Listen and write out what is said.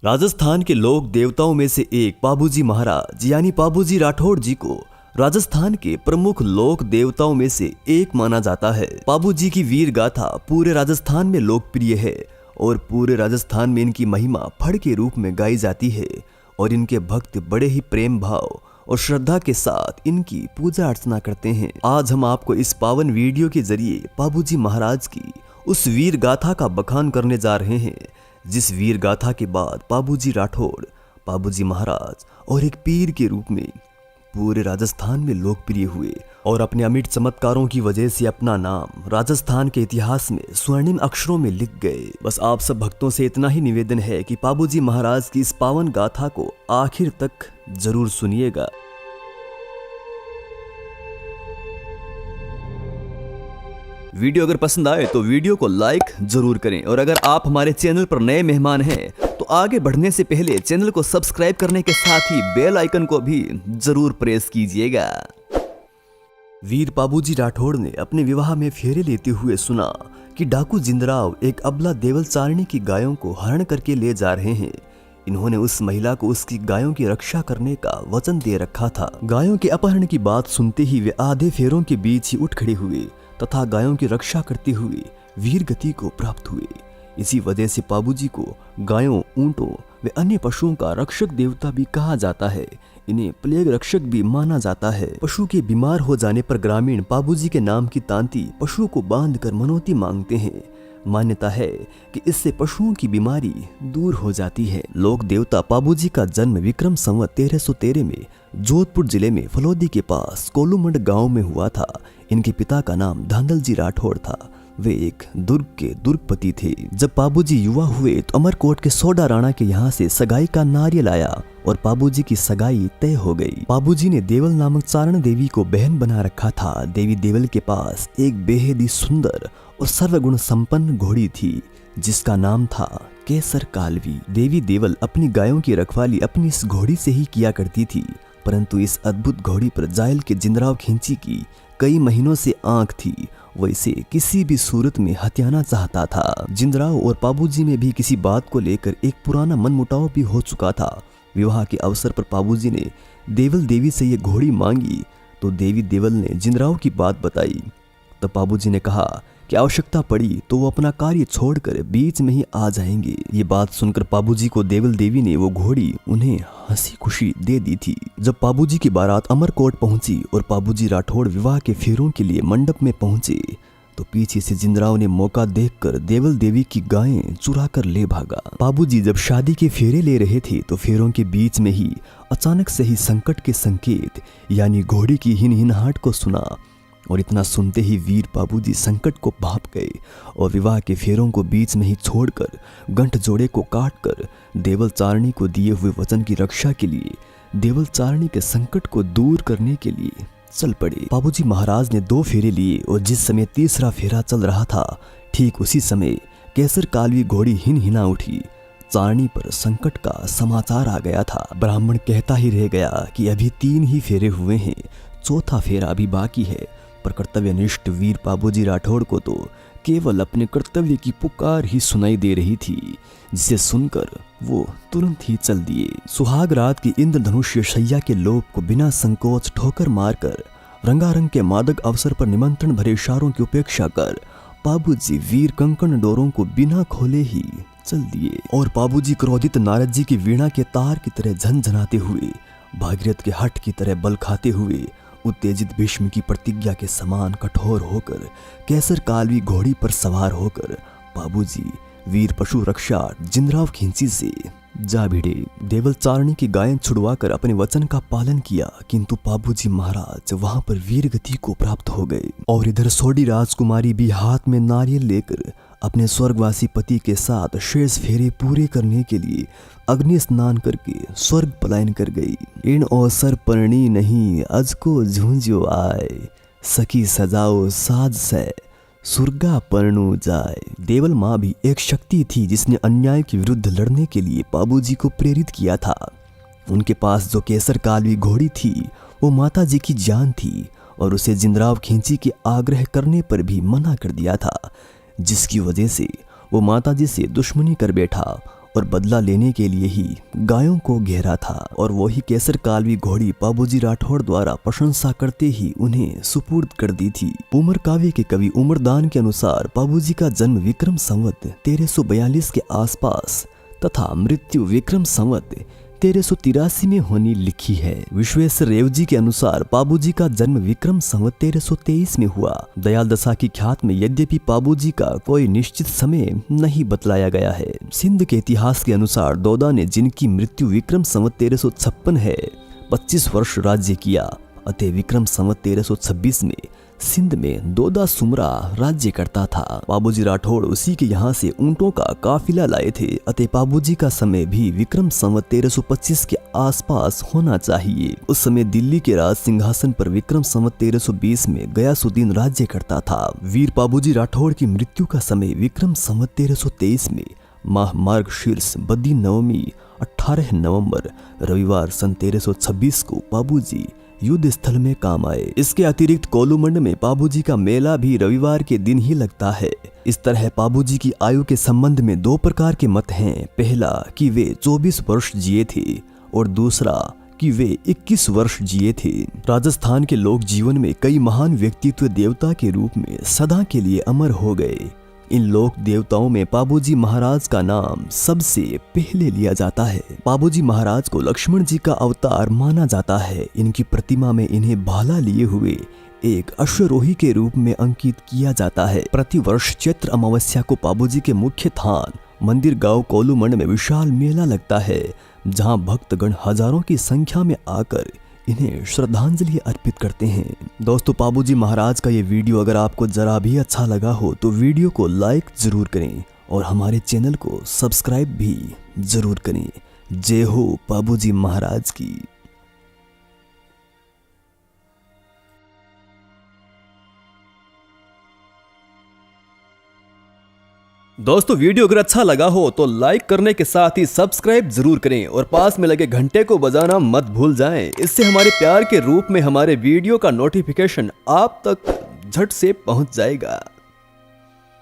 राजस्थान के लोक देवताओं में से एक पाबूजी महाराज यानी पाबूजी राठौड़ जी को राजस्थान के प्रमुख लोक देवताओं में से एक माना जाता है। पाबूजी की वीर गाथा पूरे राजस्थान में लोकप्रिय है और पूरे राजस्थान में इनकी महिमा फड़ के रूप में गाई जाती है और इनके भक्त बड़े ही प्रेम भाव और श्रद्धा के साथ इनकी पूजा अर्चना करते हैं। आज हम आपको इस पावन वीडियो के जरिए पाबूजी महाराज की उस वीर गाथा का बखान करने जा रहे हैं, जिस वीर गाथा के बाद पाबूजी राठौड़ पाबूजी महाराज और एक पीर के रूप में पूरे राजस्थान में लोकप्रिय हुए और अपने अमिट चमत्कारों की वजह से अपना नाम राजस्थान के इतिहास में स्वर्णिम अक्षरों में लिख गए। बस आप सब भक्तों से इतना ही निवेदन है कि पाबूजी महाराज की इस पावन गाथा को आखिर तक जरूर सुनिएगा। वीडियो अगर पसंद आए तो वीडियो को लाइक जरूर करें और अगर आप हमारे चैनल पर नए मेहमान हैं तो आगे बढ़ने से पहले चैनल को सब्सक्राइब करने के साथ ही बेल आइकन को भी जरूर प्रेस कीजिएगा। वीर पाबूजी राठौड़ ने अपने विवाह में फेरे लेते हुए सुना कि डाकू जिंदराव एक अबला देवल चारणी की गायों को हरण करके ले जा रहे हैं। इन्होंने उस महिला को उसकी गायों की रक्षा करने का वचन दे रखा था। गायों के अपहरण की बात सुनते ही वे आधे फेरों के बीच ही उठ खड़े हुए तथा गायों की रक्षा करते हुए वीर गति को प्राप्त हुए। इसी वजह से पाबूजी को गायों, ऊंटों व अन्य पशुओं का रक्षक देवता भी कहा जाता है। इन्हें प्लेग रक्षक भी माना जाता है। पशु के बीमार हो जाने पर ग्रामीण पाबूजी के नाम की तांती पशु को बांधकर मनौती मांगते हैं। मान्यता है कि इससे पशुओं की बीमारी दूर हो जाती है। लोक देवता पाबूजी का जन्म विक्रम संवत 1313 में जोधपुर जिले में फलोदी के पास कोलूमंड गांव में हुआ था। इनके पिता का नाम धांधल जी राठौड़ था। वे एक दुर्ग के दुर्गपति थे। जब पाबूजी युवा हुए तो अमरकोट के सोडा राणा के यहाँ से सगाई का नारियल आया और पाबूजी की सगाई तय हो गई। पाबूजी ने देवल नामक चारण देवी को बहन बना रखा था। देवी देवल के पास एक बेहद ही सुंदर और सर्वगुण संपन्न घोड़ी थी जिसका नाम था केसर कालवी। देवी देवल अपनी गायों की रखवाली अपनी इस घोड़ी से ही किया करती थी, परंतु इस अद्भुत घोड़ी पर जायल के जिंदराव खिंची की कई महीनों से आंख थी। वैसे किसी भी सूरत में हत्याना चाहता था। जिंदराव और पाबूजी में भी किसी बात को लेकर एक पुराना मनमुटाव भी हो चुका था। विवाह के अवसर पर पाबूजी ने देवल देवी से ये घोड़ी मांगी तो देवी देवल ने जिंदराव की बात बताई। तब पाबूजी ने कहा कि आवश्यकता पड़ी तो वो अपना कार्य छोड़कर बीच में ही आ जाएंगे। ये बात सुनकर पाबूजी को देवल देवी ने वो घोड़ी उन्हें हंसी खुशी दे दी थी। जब पाबूजी की बारात अमरकोट पहुंची और पाबूजी राठौड़ विवाह के फेरों के लिए मंडप में पहुंचे तो पीछे से जिंदराव ने मौका देखकर देवल देवी की गायें चुरा कर ले भागा। पाबूजी जब शादी के फेरे ले रहे थे तो फेरों के बीच में ही अचानक से ही संकट के संकेत यानी घोड़ी की हिनहिनाहट को सुना और इतना सुनते ही वीर पाबूजी संकट को भाप गए और विवाह के फेरों को बीच में ही छोड़कर गंठ जोड़े को काटकर देवल चारणी को दिए हुए वचन की रक्षा के लिए देवल चारणी के संकट को दूर करने के लिए चल पड़े। पाबूजी महाराज ने 2 फेरे लिए और जिस समय तीसरा फेरा चल रहा था ठीक उसी समय केसर कालवी घोड़ी हिनहिना उठी। चारणी पर संकट का समाचार आ गया था। ब्राह्मण कहता ही रह गया कि अभी 3 ही फेरे हुए हैं, चौथा फेरा अभी बाकी है। पर कर्तव्यनिष्ठ वीर पाबूजी राठौड़ को तो केवल अपने कर्तव्य की पुकार ही सुनाई दे रही थी, जिसे सुनकर वो तुरंत ही चल दिए। सुहाग रात की इंद्रधनुष्य शैया के लोभ को बिना संकोच ठोकर मारकर रंगारंग के मादक अवसर पर निमंत्रण भरे इशारों की उपेक्षा कर पाबूजी वीर कंकण डोरों को बिना खोले ही चल दिए। और पाबूजी क्रोधित नारद जी की वीणा के तार की तरह झनझनाते हुए भागीरथ के हट की तरह बल खाते हुए उत्तेजित भीष्म की प्रतिज्ञा के समान कठोर होकर केसर कालवी घोड़ी पर सवार होकर पाबूजी वीर पशु रक्षा जिंदराव खिंची से जा भिड़े। देवल चारणी की गायें छुड़वाकर अपने वचन का पालन किया, किंतु पाबूजी महाराज वहां पर वीर गति को प्राप्त हो गए। और इधर सोडी राजकुमारी भी हाथ में नारियल लेकर अपने स्वर्गवासी पति के साथ शेष फेरे पूरे करने के लिए अग्नि स्नान करके स्वर्ग पलायन कर गई। इन अवसर परणी नहीं अजको झूंझो आए, सखी सजाओ साज से सुरगा परनु जाए। देवल माँ भी एक शक्ति थी जिसने अन्याय के विरुद्ध लड़ने के लिए पाबूजी को प्रेरित किया था। उनके पास जो केसर कालवी घोड़ी थी वो माता जी की जान थी और उसे जिंदराव खिंची के आग्रह करने पर भी मना कर दिया था, जिसकी वजह से वो माताजी से दुश्मनी कर बैठा और बदला लेने के लिए ही गायों को घेरा था और वही केसर कालवी घोड़ी पाबूजी राठौड़ द्वारा प्रशंसा करते ही उन्हें सुपुर्द कर दी थी। उमर काव्य के कवि उमरदान के अनुसार पाबूजी का जन्म विक्रम संवत 1342 के आसपास तथा मृत्यु विक्रम संवत 1383 में होनी लिखी है। विश्वेश्वर रेव जी के अनुसार पाबूजी का जन्म विक्रम संवत 1323 में हुआ। दयाल दशा की ख्यात में यद्यपि पाबूजी का कोई निश्चित समय नहीं बतलाया गया है। सिंध के इतिहास के अनुसार दोदा ने, जिनकी मृत्यु विक्रम संवत 1356 है, 25 वर्ष राज्य किया। अतः विक्रम संवत 1326 में सिंध में दोदा सुमरा राज्य करता था। पाबूजी राठौड़ उसी के यहाँ से ऊंटों का काफिला लाए थे। अतः पाबूजी का समय भी विक्रम संवत 1325 के आसपास होना चाहिए। उस समय दिल्ली के राज सिंहासन पर विक्रम संवत 1320 में गयासुद्दीन राज्य करता था। वीर पाबूजी राठौड़ की मृत्यु का समय विक्रम संवत 1323 में माह मार्गशीर्ष बद्दी नवमी 18 नवंबर रविवार सन 1326 को पाबूजी युद्ध स्थल में काम आए। इसके अतिरिक्त कोलूमंड में पाबूजी का मेला भी रविवार के दिन ही लगता है। इस तरह पाबूजी की आयु के संबंध में दो प्रकार के मत हैं। पहला कि वे 24 वर्ष जिए थे और दूसरा कि वे 21 वर्ष जिए थे। राजस्थान के लोक जीवन में कई महान व्यक्तित्व देवता के रूप में सदा के लिए अमर हो गए। इन लोक देवताओं में पाबूजी महाराज का नाम सबसे पहले लिया जाता है। पाबूजी महाराज को लक्ष्मण जी का अवतार माना जाता है। इनकी प्रतिमा में इन्हें भाला लिए हुए एक अश्वरोही के रूप में अंकित किया जाता है। प्रतिवर्ष चैत्र अमावस्या को पाबूजी के मुख्य थान मंदिर गांव कोलूमंड में विशाल मेला लगता है, जहां भक्तगण हजारों की संख्या में आकर इन्हें श्रद्धांजलि अर्पित करते हैं। दोस्तों, पाबूजी महाराज का ये वीडियो अगर आपको जरा भी अच्छा लगा हो तो वीडियो को लाइक जरूर करें और हमारे चैनल को सब्सक्राइब भी जरूर करें। जय हो पाबूजी महाराज की। दोस्तों, वीडियो अगर अच्छा लगा हो तो लाइक करने के साथ ही सब्सक्राइब जरूर करें और पास में लगे घंटे को बजाना मत भूल जाएं। इससे हमारे प्यार के रूप में हमारे वीडियो का नोटिफिकेशन आप तक झट से पहुंच जाएगा।